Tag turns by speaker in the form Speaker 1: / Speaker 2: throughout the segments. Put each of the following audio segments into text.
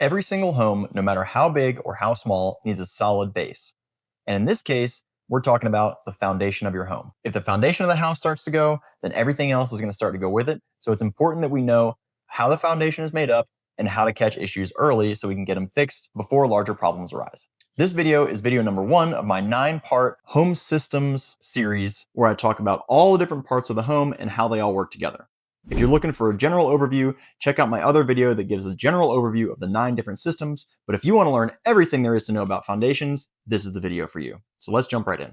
Speaker 1: Every single home, no matter how big or how small, needs a solid base. And in this case, we're talking about the foundation of your home. If the foundation of the house starts to go, then everything else is going to start to go with it. So it's important that we know how the foundation is made up and how to catch issues early so we can get them fixed before larger problems arise. This video is video number 1 of my 9-part home systems series where I talk about all the different parts of the home and how they all work together. If you're looking for a general overview, check out my other video that gives a general overview of the 9 different systems. But if you want to learn everything there is to know about foundations, this is the video for you. So let's jump right in.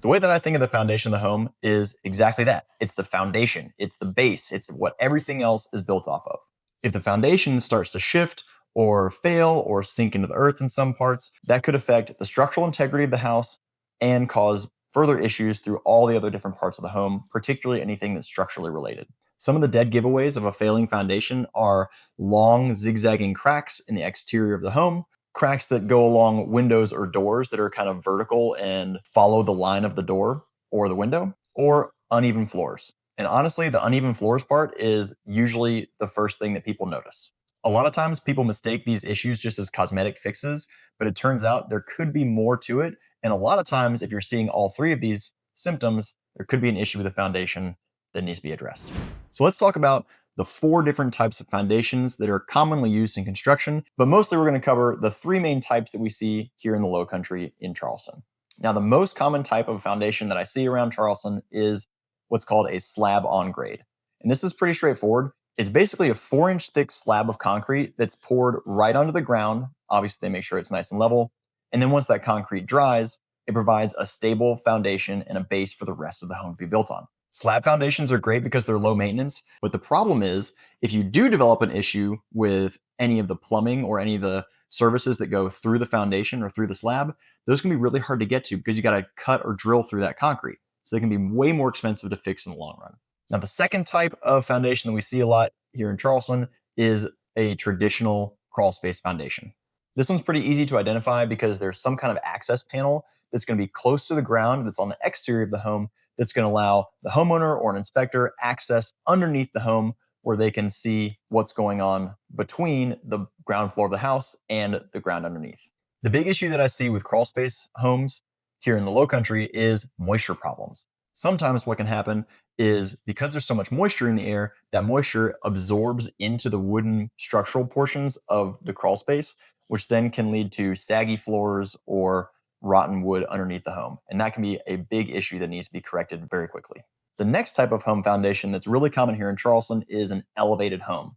Speaker 1: The way that I think of the foundation of the home is exactly that. It's the foundation, it's the base, it's what everything else is built off of. If the foundation starts to shift or fail or sink into the earth in some parts, that could affect the structural integrity of the house and cause further issues through all the other different parts of the home, particularly anything that's structurally related. Some of the dead giveaways of a failing foundation are long zigzagging cracks in the exterior of the home, cracks that go along windows or doors that are kind of vertical and follow the line of the door or the window, or uneven floors. And honestly, the uneven floors part is usually the first thing that people notice. A lot of times people mistake these issues just as cosmetic fixes, but it turns out there could be more to it. And a lot of times, if you're seeing all 3 of these symptoms, there could be an issue with the foundation that needs to be addressed. So let's talk about the 4 different types of foundations that are commonly used in construction, but mostly we're going to cover the 3 main types that we see here in the Low Country in Charleston. Now, the most common type of foundation that I see around Charleston is what's called a slab on grade. And this is pretty straightforward. It's basically a 4-inch thick slab of concrete that's poured right onto the ground. Obviously, they make sure it's nice and level. And then once that concrete dries, it provides a stable foundation and a base for the rest of the home to be built on. Slab foundations are great because they're low maintenance, but the problem is if you do develop an issue with any of the plumbing or any of the services that go through the foundation or through the slab, those can be really hard to get to because you got to cut or drill through that concrete. So they can be way more expensive to fix in the long run. Now, the second type of foundation that we see a lot here in Charleston is a traditional crawlspace foundation. This one's pretty easy to identify because there's some kind of access panel that's going to be close to the ground that's on the exterior of the home that's going to allow the homeowner or an inspector access underneath the home where they can see what's going on between the ground floor of the house and the ground underneath. The big issue that I see with crawlspace homes here in the Low Country is moisture problems. Sometimes what can happen is because there's so much moisture in the air, that moisture absorbs into the wooden structural portions of the crawlspace, which then can lead to saggy floors or rotten wood underneath the home. And that can be a big issue that needs to be corrected very quickly. The next type of home foundation that's really common here in Charleston is an elevated home.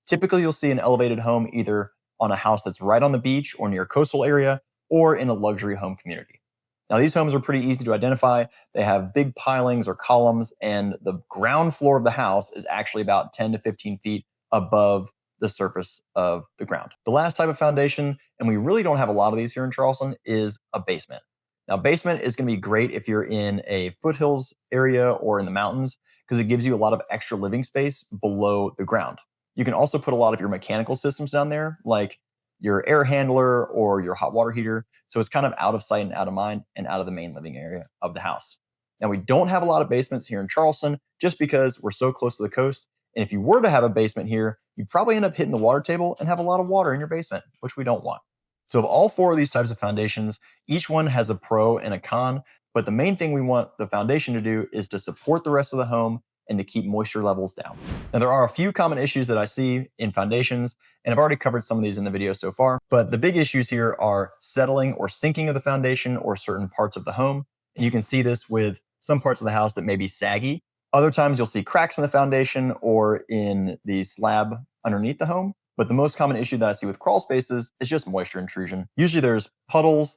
Speaker 1: Typically, you'll see an elevated home either on a house that's right on the beach or near a coastal area or in a luxury home community. Now, these homes are pretty easy to identify. They have big pilings or columns, and the ground floor of the house is actually about 10 to 15 feet above the surface of the ground. The last type of foundation, and we really don't have a lot of these here in Charleston, is a basement. Now, basement is going to be great if you're in a foothills area or in the mountains because it gives you a lot of extra living space below the ground. You can also put a lot of your mechanical systems down there, like your air handler or your hot water heater. So it's kind of out of sight and out of mind and out of the main living area of the house. Now, we don't have a lot of basements here in Charleston just because we're so close to the coast. And if you were to have a basement here, you'd probably end up hitting the water table and have a lot of water in your basement, which we don't want. So of all 4 of these types of foundations, each one has a pro and a con, but the main thing we want the foundation to do is to support the rest of the home and to keep moisture levels down. Now, there are a few common issues that I see in foundations, and I've already covered some of these in the video so far, but the big issues here are settling or sinking of the foundation or certain parts of the home. And you can see this with some parts of the house that may be saggy. Other times you'll see cracks in the foundation or in the slab underneath the home. But the most common issue that I see with crawl spaces is just moisture intrusion. Usually there's puddles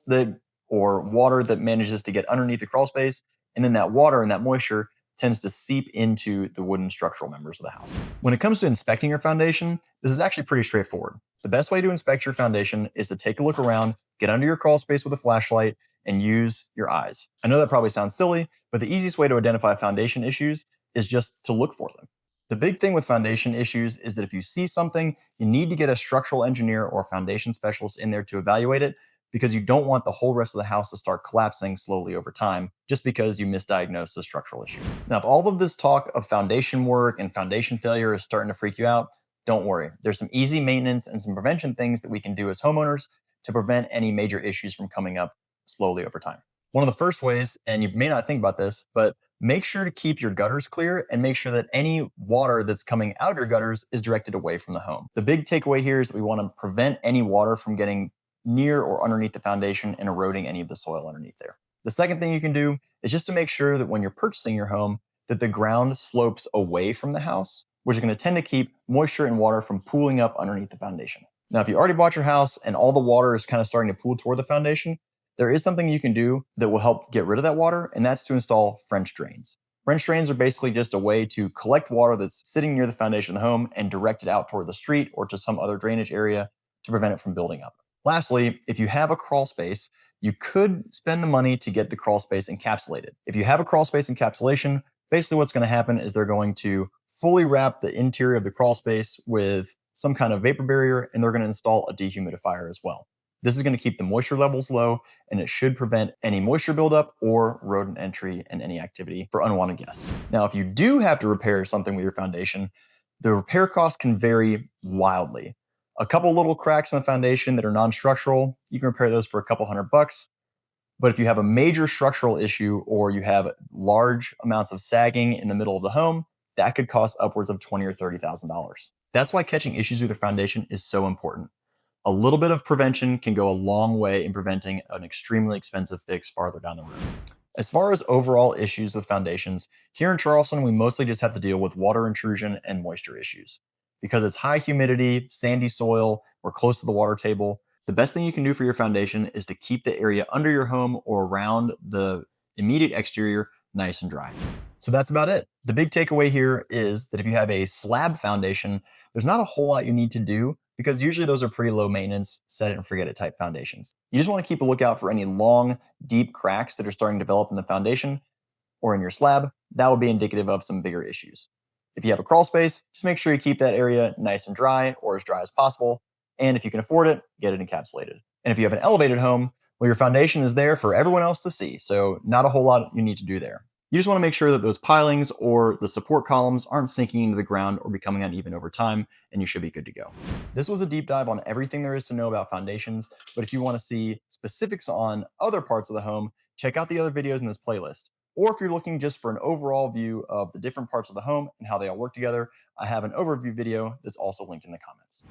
Speaker 1: or water that manages to get underneath the crawl space, and then that water and that moisture tends to seep into the wooden structural members of the house. When it comes to inspecting your foundation, this is actually pretty straightforward. The best way to inspect your foundation is to take a look around, get under your crawl space with a flashlight, and use your eyes. I know that probably sounds silly, but the easiest way to identify foundation issues is just to look for them. The big thing with foundation issues is that if you see something, you need to get a structural engineer or foundation specialist in there to evaluate it because you don't want the whole rest of the house to start collapsing slowly over time just because you misdiagnosed a structural issue. Now, if all of this talk of foundation work and foundation failure is starting to freak you out, Don't worry, there's some easy maintenance and some prevention things that we can do as homeowners to prevent any major issues from coming up slowly over time. One of the first ways, and you may not think about this, but make sure to keep your gutters clear and make sure that any water that's coming out of your gutters is directed away from the home. The big takeaway here is that we want to prevent any water from getting near or underneath the foundation and eroding any of the soil underneath there. The second thing you can do is just to make sure that when you're purchasing your home, that the ground slopes away from the house, which is going to tend to keep moisture and water from pooling up underneath the foundation. Now, if you already bought your house and all the water is kind of starting to pool toward the foundation, there is something you can do that will help get rid of that water, and that's to install French drains. French drains are basically just a way to collect water that's sitting near the foundation of the home and direct it out toward the street or to some other drainage area to prevent it from building up. Lastly, if you have a crawl space, you could spend the money to get the crawl space encapsulated. If you have a crawl space encapsulation, basically what's going to happen is they're going to fully wrap the interior of the crawl space with some kind of vapor barrier, and they're going to install a dehumidifier as well. This is going to keep the moisture levels low, and it should prevent any moisture buildup or rodent entry and any activity for unwanted guests. Now, if you do have to repair something with your foundation, the repair costs can vary wildly. A couple little cracks in the foundation that are non-structural, you can repair those for a couple $100. But if you have a major structural issue or you have large amounts of sagging in the middle of the home, that could cost upwards of $20,000 or $30,000. That's why catching issues with your foundation is so important. A little bit of prevention can go a long way in preventing an extremely expensive fix farther down the road. As far as overall issues with foundations, here in Charleston, we mostly just have to deal with water intrusion and moisture issues. Because it's high humidity, sandy soil, we're close to the water table, the best thing you can do for your foundation is to keep the area under your home or around the immediate exterior nice and dry. So that's about it. The big takeaway here is that if you have a slab foundation, there's not a whole lot you need to do because usually those are pretty low maintenance, set it and forget it type foundations. You just want to keep a lookout for any long, deep cracks that are starting to develop in the foundation or in your slab. That will be indicative of some bigger issues. If you have a crawl space, just make sure you keep that area nice and dry or as dry as possible. And if you can afford it, get it encapsulated. And if you have an elevated home, well, your foundation is there for everyone else to see. So not a whole lot you need to do there. You just want to make sure that those pilings or the support columns aren't sinking into the ground or becoming uneven over time, and you should be good to go. This was a deep dive on everything there is to know about foundations, but if you want to see specifics on other parts of the home, check out the other videos in this playlist. Or if you're looking just for an overall view of the different parts of the home and how they all work together, I have an overview video that's also linked in the comments.